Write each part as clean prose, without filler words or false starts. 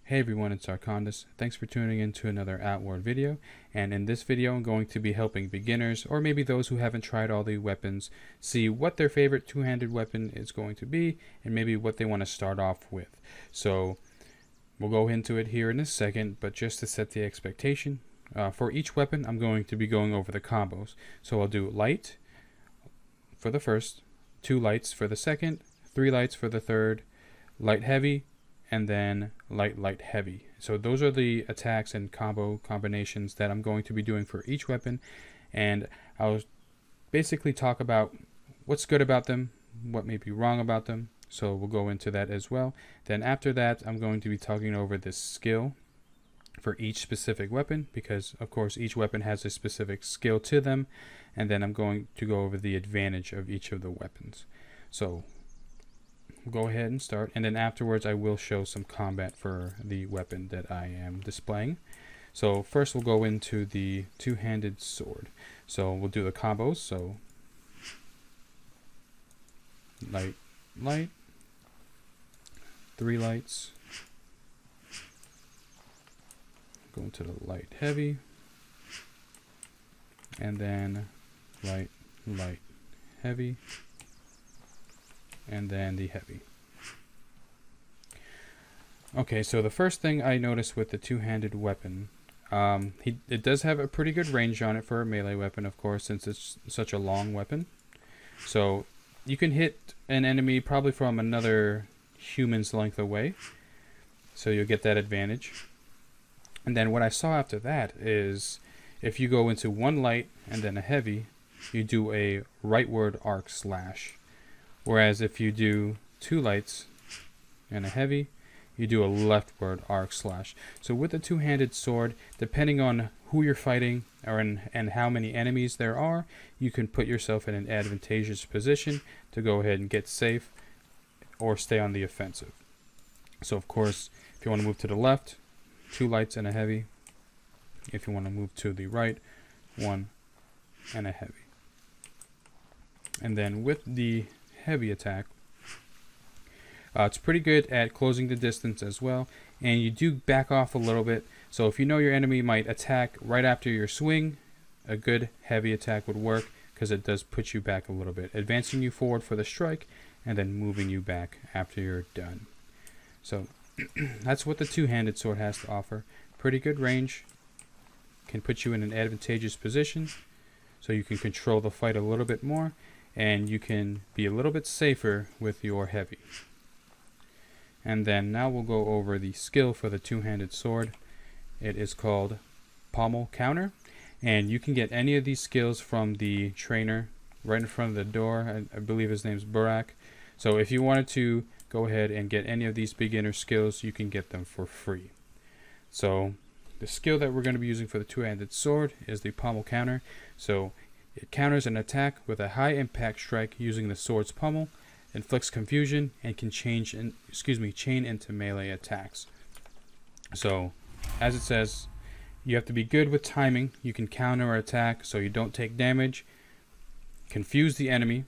Hey everyone, it's Arcondis. Thanks for tuning in to another Outward video, and in this video I'm going to be helping beginners, or maybe those who haven't tried all the weapons, see what their favorite two-handed weapon is going to be, and maybe what they want to start off with. So we'll go into it here in a second, but just to set the expectation, for each weapon I'm going to be going over the combos. So I'll do light for the first, 2 lights for the second, 3 lights for the third, light heavy, and then light heavy. So those are the attacks and combo combinations that I'm going to be doing for each weapon, and I'll basically talk about what's good about them, what may be wrong about them, so we'll go into that as well. Then after that I'm going to be talking over this skill for each specific weapon, because of course each weapon has a specific skill to them, and then I'm going to go over the advantage of each of the weapons. So we'll go ahead and start, and then afterwards I will show some combat for the weapon that I am displaying. So first we'll go into the two-handed sword. So we'll do the combos. So light, 3 lights, go into the light heavy, and then light heavy, and then the heavy. Okay, so the first thing I noticed with the two-handed weapon, it does have a pretty good range on it for a melee weapon, of course, since it's such a long weapon. So you can hit an enemy probably from another human's length away, so you'll get that advantage. And then what I saw after that is if you go into 1 light and then a heavy, you do a rightward arc slash. Whereas if you do 2 lights and a heavy, you do a leftward arc slash. So with the two-handed sword, depending on who you're fighting and how many enemies there are, you can put yourself in an advantageous position to go ahead and get safe or stay on the offensive. So of course, if you want to move to the left, 2 lights and a heavy. If you want to move to the right, 1 and a heavy. And then with the heavy attack, it's pretty good at closing the distance as well, and you do back off a little bit. So if you know your enemy might attack right after your swing, a good heavy attack would work, because it does put you back a little bit, advancing you forward for the strike and then moving you back after you're done. So that's what the two-handed sword has to offer. Pretty good range, can put you in an advantageous position so you can control the fight a little bit more, and you can be a little bit safer with your heavy. And then now we'll go over the skill for the two-handed sword. It is called Pummel Counter, and you can get any of these skills from the trainer right in front of the door. I believe his name's Burak. So if you wanted to go ahead and get any of these beginner skills, you can get them for free. So the skill that we're going to be using for the two-handed sword is the Pommel Counter. So it counters an attack with a high impact strike using the sword's pommel, inflicts confusion, and can chain into melee attacks. So, as it says, you have to be good with timing. You can counter or attack so you don't take damage, confuse the enemy,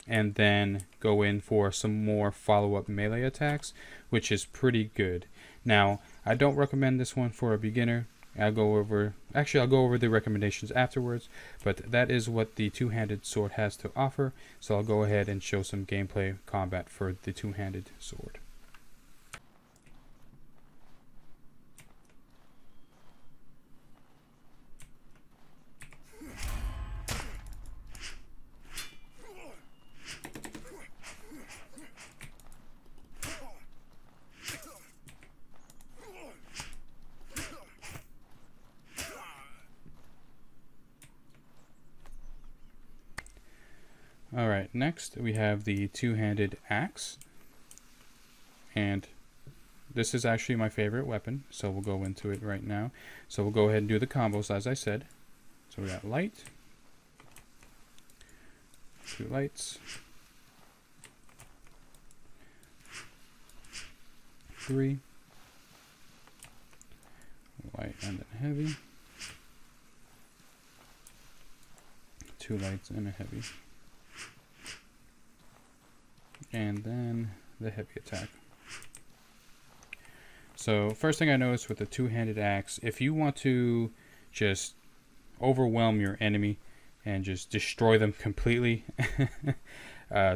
and then go in for some more follow-up melee attacks, which is pretty good. Now, I don't recommend this one for a beginner. I'll go over the recommendations afterwards, but that is what the two-handed sword has to offer. So I'll go ahead and show some gameplay combat for the two-handed sword. Alright, next we have the two-handed axe, and this is actually my favorite weapon, so we'll go into it right now. So we'll go ahead and do the combos as I said. So we got light, 2 lights, 3, light and then heavy, 2 lights and a heavy. And then the heavy attack. So first thing I noticed with the two-handed axe, if you want to just overwhelm your enemy and just destroy them completely,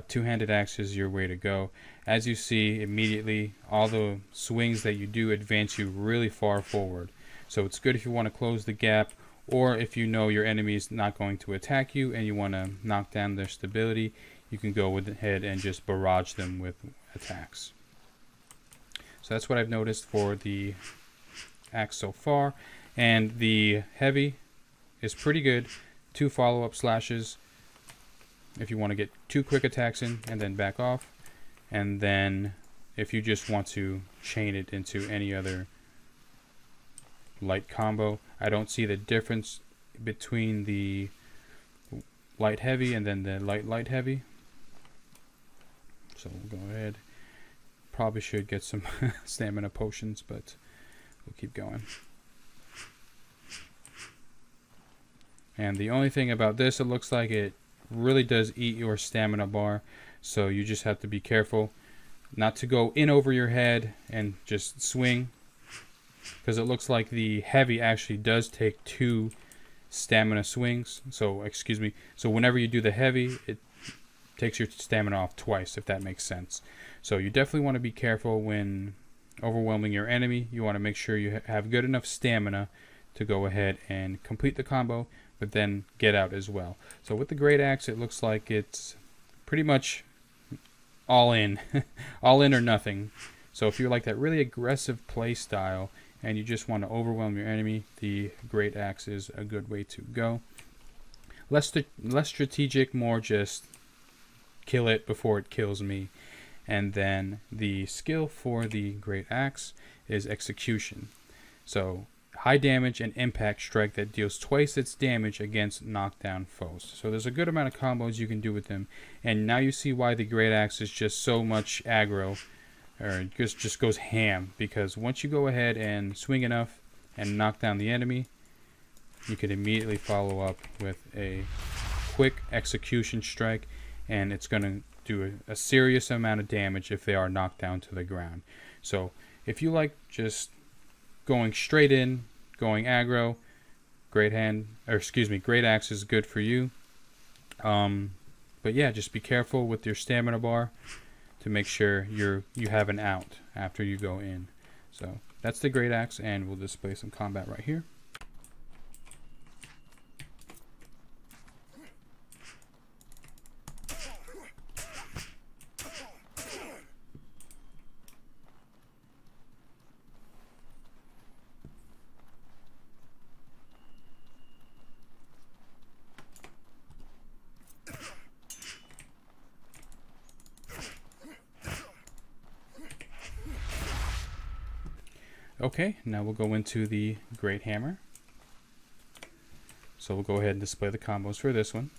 two-handed axe is your way to go. As you see, immediately all the swings that you do advance you really far forward. So it's good if you want to close the gap, or if you know your enemy is not going to attack you and you want to knock down their stability, you can go ahead and just barrage them with attacks. So that's what I've noticed for the axe so far. And the heavy is pretty good. 2 follow-up slashes if you want to get 2 quick attacks in and then back off. And then if you just want to chain it into any other light combo. I don't see the difference between the light heavy and then the light heavy. So we'll go ahead. Probably should get some stamina potions, but we'll keep going. And the only thing about this, it looks like it really does eat your stamina bar, so you just have to be careful not to go in over your head and just swing, because it looks like the heavy actually does take 2 stamina swings. So excuse me, so whenever you do the heavy, it takes your stamina off twice, if that makes sense. So you definitely want to be careful when overwhelming your enemy. You want to make sure you have good enough stamina to go ahead and complete the combo, but then get out as well. So with the great axe, it looks like it's pretty much all in all in or nothing. So if you like that really aggressive play style and you just want to overwhelm your enemy, the great axe is a good way to go. Less strategic, more just kill it before it kills me. And then the skill for the great axe is execution. So high damage and impact strike that deals twice its damage against knockdown foes. So there's a good amount of combos you can do with them. And now you see why the great axe is just so much aggro, or it just goes ham, because once you go ahead and swing enough and knock down the enemy, you can immediately follow up with a quick execution strike, and it's going to do a serious amount of damage if they are knocked down to the ground. So if you like just going straight in, going aggro, great axe is good for you. But yeah, just be careful with your stamina bar to make sure you have an out after you go in. So that's the great axe, and we'll display some combat right here. Okay, now we'll go into the great hammer. So we'll go ahead and display the combos for this one.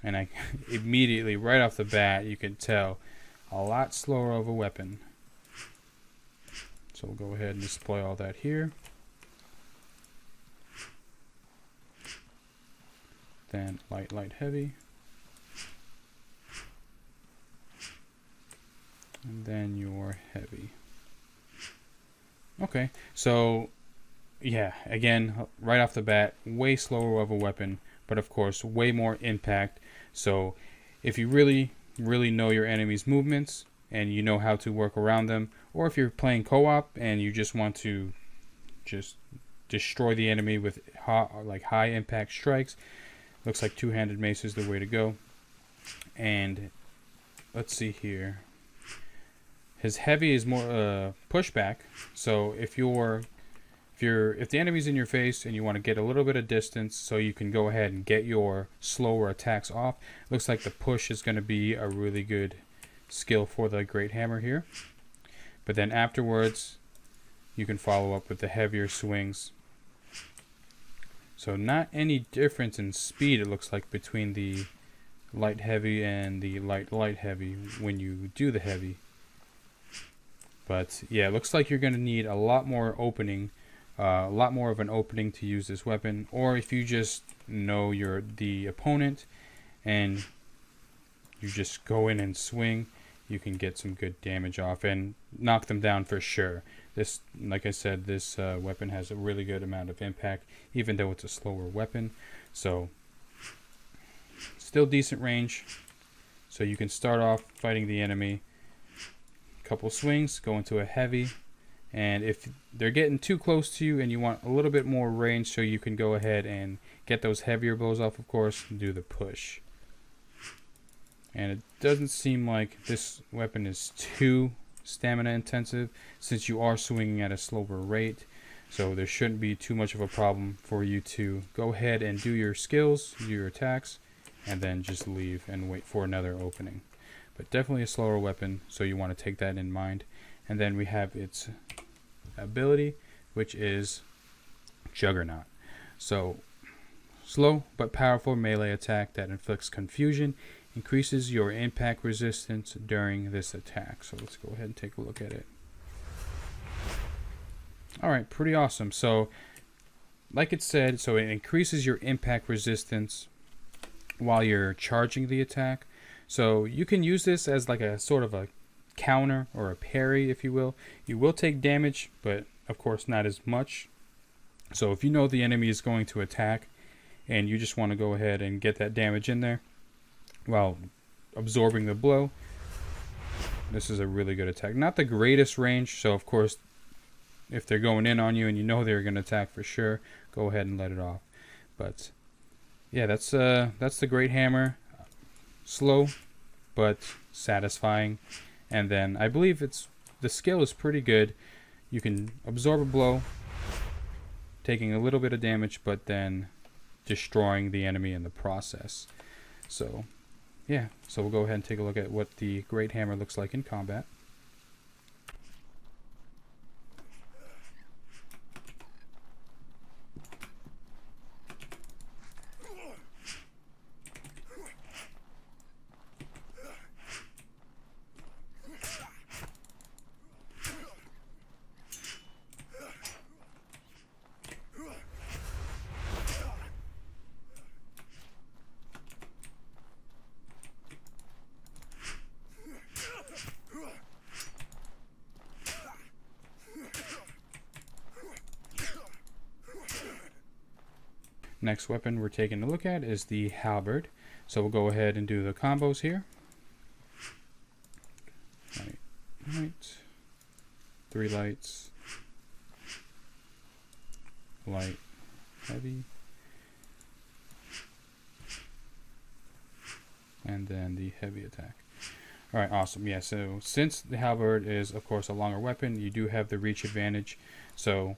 And I immediately, right off the bat, you can tell a lot slower of a weapon. So we'll go ahead and display all that here. Then light, heavy. And then your heavy. Okay, so yeah, again, right off the bat, way slower of a weapon, but of course, way more impact. So if you really know your enemy's movements and you know how to work around them, or if you're playing co-op and you just want to just destroy the enemy with high impact strikes, looks like two-handed mace is the way to go. And let's see here. His heavy is more pushback. So if the enemy's in your face and you want to get a little bit of distance so you can go ahead and get your slower attacks off, looks like the push is going to be a really good skill for the great hammer here. But then afterwards, you can follow up with the heavier swings. So not any difference in speed, it looks like, between the light heavy and the light heavy when you do the heavy. But yeah, it looks like you're going to need a lot more opening, a lot more of an opening to use this weapon. Or if you just know the opponent and you just go in and swing, you can get some good damage off and knock them down for sure. This, like I said, this weapon has a really good amount of impact, even though it's a slower weapon. So still decent range. So you can start off fighting the enemy, couple swings, go into a heavy, and if they're getting too close to you and you want a little bit more range, so you can go ahead and get those heavier blows off, of course, do the push. And it doesn't seem like this weapon is too stamina intensive, since you are swinging at a slower rate, so there shouldn't be too much of a problem for you to go ahead and do your skills, do your attacks, and then just leave and wait for another opening. But definitely a slower weapon, so you want to take that in mind. And then we have its ability, which is Juggernaut. So slow but powerful melee attack that inflicts confusion, increases your impact resistance during this attack. So let's go ahead and take a look at it. Alright, pretty awesome. So like it said, so it increases your impact resistance while you're charging the attack. So you can use this as like a sort of a counter or a parry, if you will. You will take damage, but of course not as much. So if you know the enemy is going to attack and you just want to go ahead and get that damage in there while absorbing the blow, this is a really good attack. Not the greatest range, so of course if they're going in on you and you know they're going to attack for sure, go ahead and let it off. But yeah, that's the Great Hammer. Slow but satisfying. And then I believe the skill is pretty good. You can absorb a blow, taking a little bit of damage, but then destroying the enemy in the process. So yeah, so we'll go ahead and take a look at what the Great Hammer looks like in combat. Next weapon we're taking a look at is the Halberd. So we'll go ahead and do the combos here. Right. 3 lights. Light, heavy. And then the heavy attack. Alright, awesome. Yeah, so since the Halberd is, of course, a longer weapon, you do have the reach advantage. So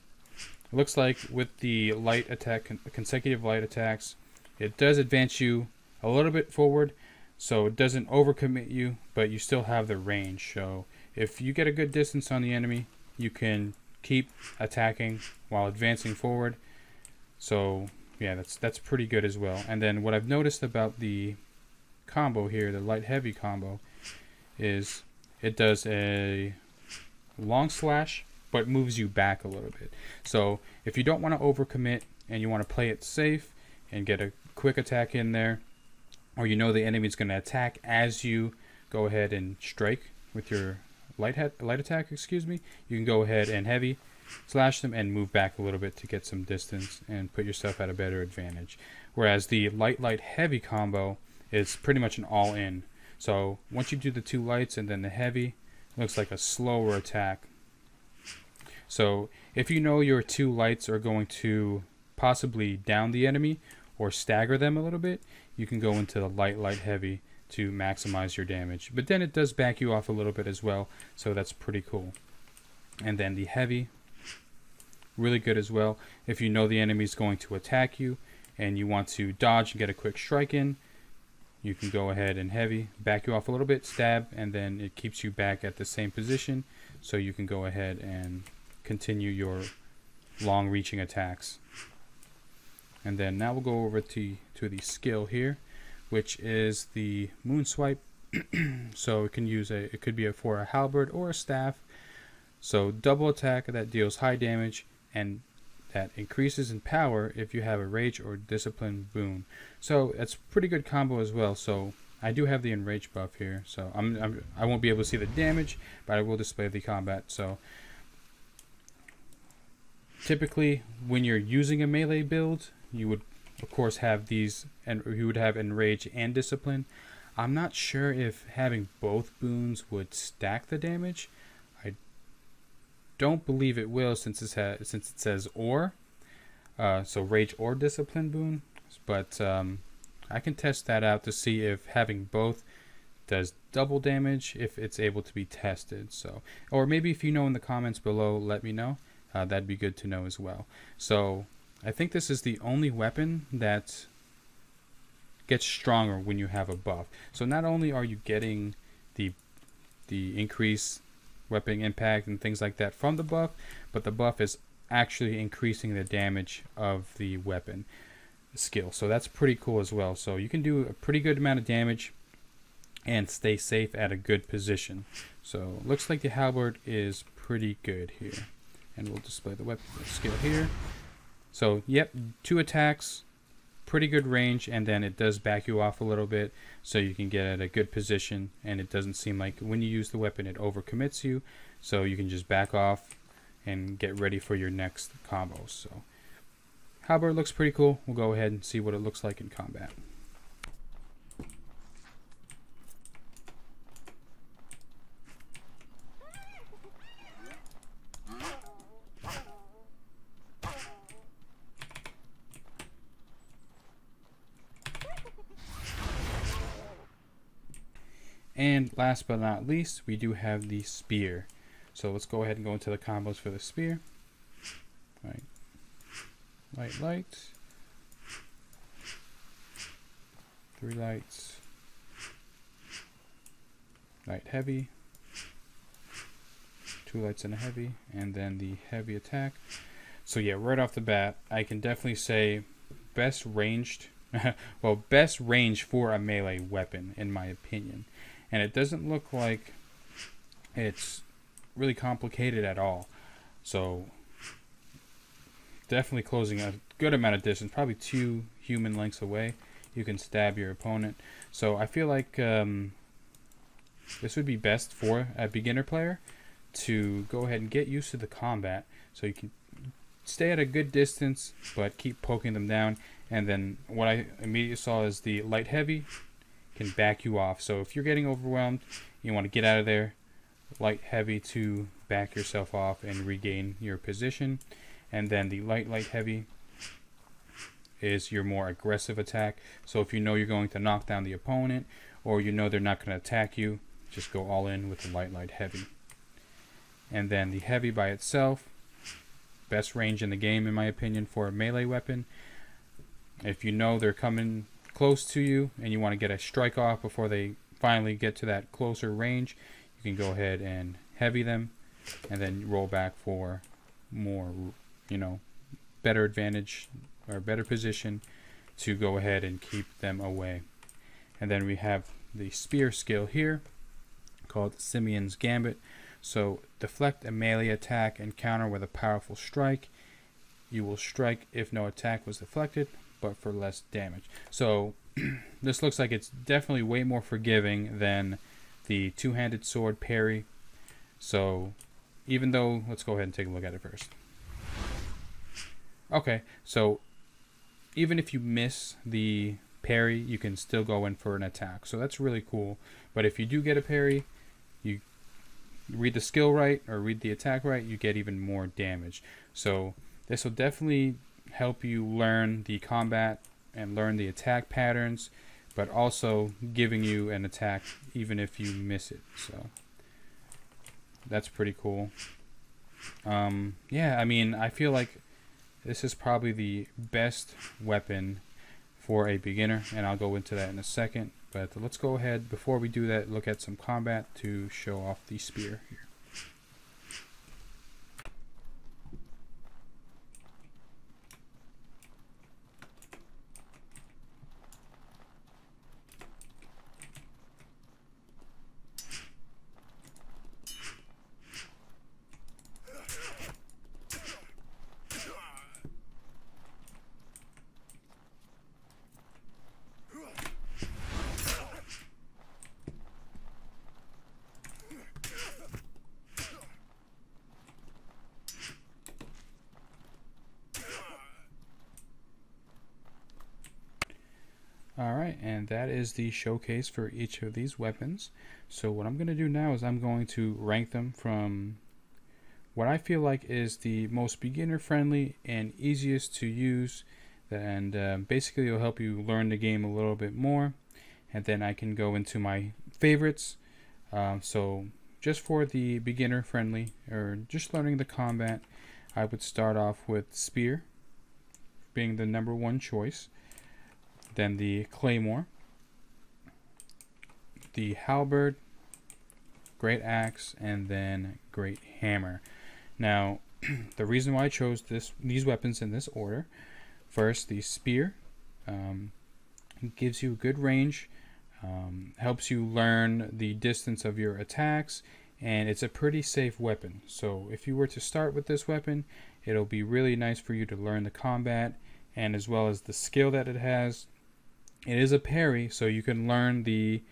it looks like with the light attack, consecutive light attacks, it does advance you a little bit forward, so it doesn't overcommit you, but you still have the range. So if you get a good distance on the enemy, you can keep attacking while advancing forward. So yeah, that's pretty good as well. And then what I've noticed about the combo here, the light heavy combo, is it does a long slash but moves you back a little bit. So if you don't want to overcommit and you want to play it safe and get a quick attack in there, or you know the enemy is going to attack as you go ahead and strike with your light attack, you can go ahead and heavy slash them and move back a little bit to get some distance and put yourself at a better advantage. Whereas the light heavy combo is pretty much an all-in. So once you do the 2 lights and then the heavy, it looks like a slower attack. So if you know your 2 lights are going to possibly down the enemy or stagger them a little bit, you can go into the light heavy to maximize your damage. But then it does back you off a little bit as well, so that's pretty cool. And then the heavy, really good as well. If you know the enemy is going to attack you and you want to dodge and get a quick strike in, you can go ahead and heavy, back you off a little bit, stab, and then it keeps you back at the same position, so you can go ahead and continue your long reaching attacks. And then now we'll go over to the skill here, which is the moon swipe. So it could be for a halberd or a staff. So double attack that deals high damage and that increases in power if you have a rage or discipline boon. So that's a pretty good combo as well. So I do have the enrage buff here, so I won't be able to see the damage, but I will display the combat. So typically, when you're using a melee build, you would of course have these, and you would have enrage and discipline. I'm not sure if having both boons would stack the damage. I don't believe it will, since it says or, so rage or discipline boon. But I can test that out to see if having both does double damage, if it's able to be tested. So, or maybe if you know in the comments below, let me know. That'd be good to know as well. So I think this is the only weapon that gets stronger when you have a buff. So not only are you getting the increased weapon impact and things like that from the buff, but the buff is actually increasing the damage of the weapon skill. So that's pretty cool as well. So you can do a pretty good amount of damage and stay safe at a good position. So looks like the Halberd is pretty good here. And we'll display the weapon skill here. So yep, 2 attacks, pretty good range, and then it does back you off a little bit so you can get at a good position, and it doesn't seem like when you use the weapon it overcommits you, so you can just back off and get ready for your next combos. So Halberd looks pretty cool. We'll go ahead and see what it looks like in combat. And last but not least, we do have the spear. So let's go ahead and go into the combos for the spear. Right. Light, light. 3 lights. Light, heavy. 2 lights and a heavy. And then the heavy attack. So yeah, right off the bat, I can definitely say best ranged, well, best range for a melee weapon, in my opinion. And it doesn't look like it's really complicated at all. So definitely closing a good amount of distance, probably 2 human lengths away, you can stab your opponent. So I feel like this would be best for a beginner player to go ahead and get used to the combat, so you can stay at a good distance but keep poking them down. And then what I immediately saw is the light heavy can back you off. So if you're getting overwhelmed, you want to get out of there, light heavy to back yourself off and regain your position. And then the light heavy is your more aggressive attack. So if you know you're going to knock down the opponent, or you know they're not going to attack you, just go all in with the light heavy. And then the heavy by itself, best range in the game in my opinion for a melee weapon. If you know they're coming close to you and you want to get a strike off before they finally get to that closer range, you can go ahead and heavy them and then roll back for more, you know, better advantage or better position to go ahead and keep them away. And then we have the spear skill here called Simeon's Gambit. So deflect a melee attack and counter with a powerful strike. You will strike if no attack was deflected, but for less damage. So this looks like it's definitely way more forgiving than the two-handed sword parry. So even though, let's go ahead and take a look at it first. Okay, so even if you miss the parry, you can still go in for an attack. So that's really cool. But if you do get a parry, you read the skill right or read the attack right, you get even more damage. So this will definitely help you learn the combat and learn the attack patterns, but also giving you an attack even if you miss it. So that's pretty cool. Yeah, I mean, I feel like this is probably the best weapon for a beginner, and I'll go into that in a second. But let's go ahead, before we do that, look at some combat to show off the spear here. Alright, and that is the showcase for each of these weapons. So what I'm going to do now is I'm going to rank them from what I feel like is the most beginner friendly and easiest to use, and basically it'll help you learn the game a little bit more, and then I can go into my favorites. So just for the beginner friendly or just learning the combat, I would start off with Spear being the #1 choice, then the Claymore, the Halberd, Great Axe, and then Great Hammer. Now, the reason why I chose these weapons in this order: first, the Spear gives you good range, helps you learn the distance of your attacks, and it's a pretty safe weapon. So if you were to start with this weapon, it'll be really nice for you to learn the combat and as well as the skill that it has. It is a parry, so you can learn the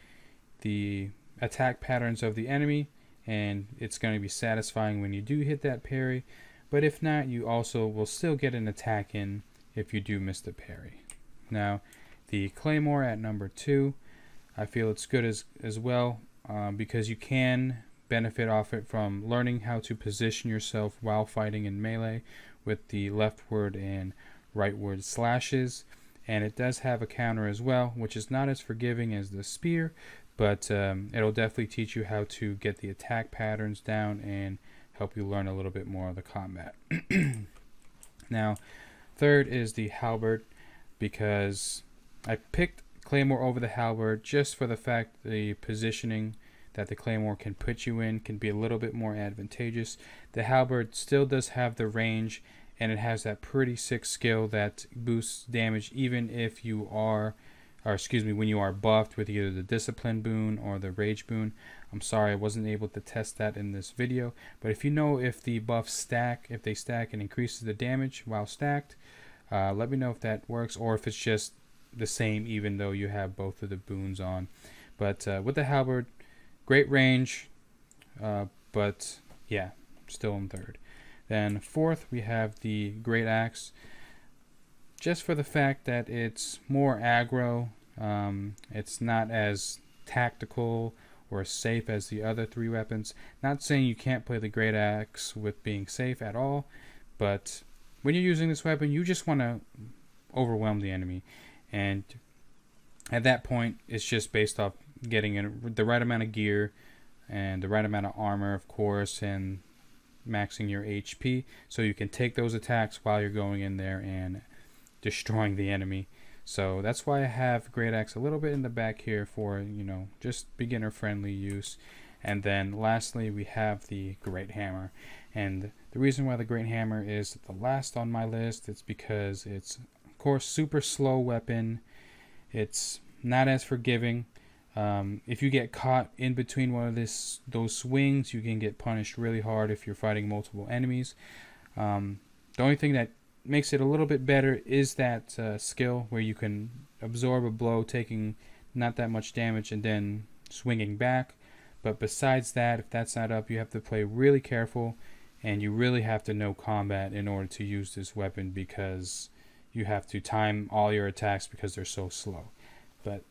attack patterns of the enemy, and it's going to be satisfying when you do hit that parry. But if not, you also will still get an attack in if you do miss the parry. Now, the Claymore at #2, I feel it's good as well, because you can benefit off it from learning how to position yourself while fighting in melee with the leftward and rightward slashes. And it does have a counter as well, which is not as forgiving as the Spear, but it'll definitely teach you how to get the attack patterns down and help you learn a little bit more of the combat. Now, third is the Halberd, because I picked Claymore over the Halberd just for the fact the positioning that the Claymore can put you in can be a little bit more advantageous. The Halberd still does have the range, and it has that pretty sick skill that boosts damage even if you are, or excuse me, when you are buffed with either the Discipline boon or the Rage boon. I'm sorry I wasn't able to test that in this video, but if you know if the buffs stack, if they stack and increases the damage while stacked, let me know if that works, or if it's just the same even though you have both of the boons on. But with the Halberd, great range, but yeah, still in third. Then fourth, we have the Great Axe, just for the fact that it's more aggro. It's not as tactical or safe as the other three weapons. Not saying you can't play the Great Axe with being safe at all, but when you're using this weapon, you just want to overwhelm the enemy, and at that point it's just based off getting the right amount of gear and the right amount of armor, of course, and maxing your HP so you can take those attacks while you're going in there and destroying the enemy. So that's why I have Great Axe a little bit in the back here for, you know, just beginner friendly use. And then lastly, we have the Great Hammer, and the reason why the Great Hammer is the last on my list, it's because it's, of course, super slow weapon. It's not as forgiving. If you get caught in between one of those swings, you can get punished really hard if you're fighting multiple enemies. The only thing that makes it a little bit better is that skill where you can absorb a blow, taking not that much damage and then swinging back. But besides that, if that's not up, you have to play really careful, and you really have to know combat in order to use this weapon, because you have to time all your attacks because they're so slow. But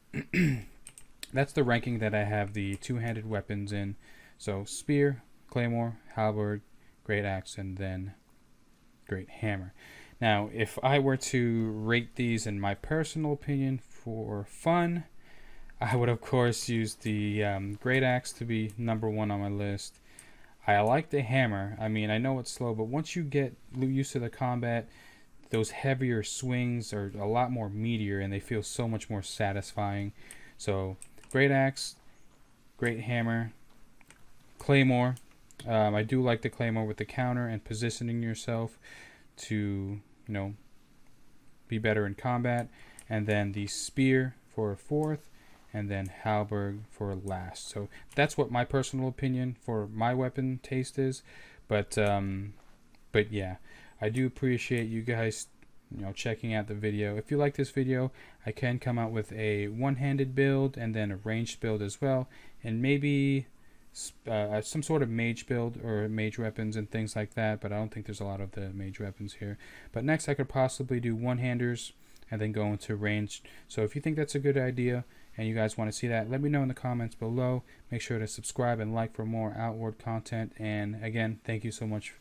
that's the ranking that I have the two-handed weapons in. So Spear, Claymore, Halberd, Great Axe, and then Great Hammer. Now, if I were to rate these in my personal opinion for fun, I would of course use the Great Axe to be #1 on my list. I like the Hammer. I mean, I know it's slow, but once you get used to the combat, those heavier swings are a lot more meatier and they feel so much more satisfying. So Great Axe, Great Hammer, Claymore. I do like the Claymore with the counter and positioning yourself to, you know, be better in combat. And then the Spear for fourth, and then Halberd for last. So that's what my personal opinion for my weapon taste is. But yeah, I do appreciate you guys, you know, checking out the video. If you like this video, I can come out with a one-handed build and then a ranged build as well, and maybe some sort of mage build or mage weapons and things like that, but I don't think there's a lot of the mage weapons here. But next I could possibly do one-handers and then go into range. So if you think that's a good idea and you guys want to see that, let me know in the comments below. Make sure to subscribe and like for more outward content. And again, thank you so much.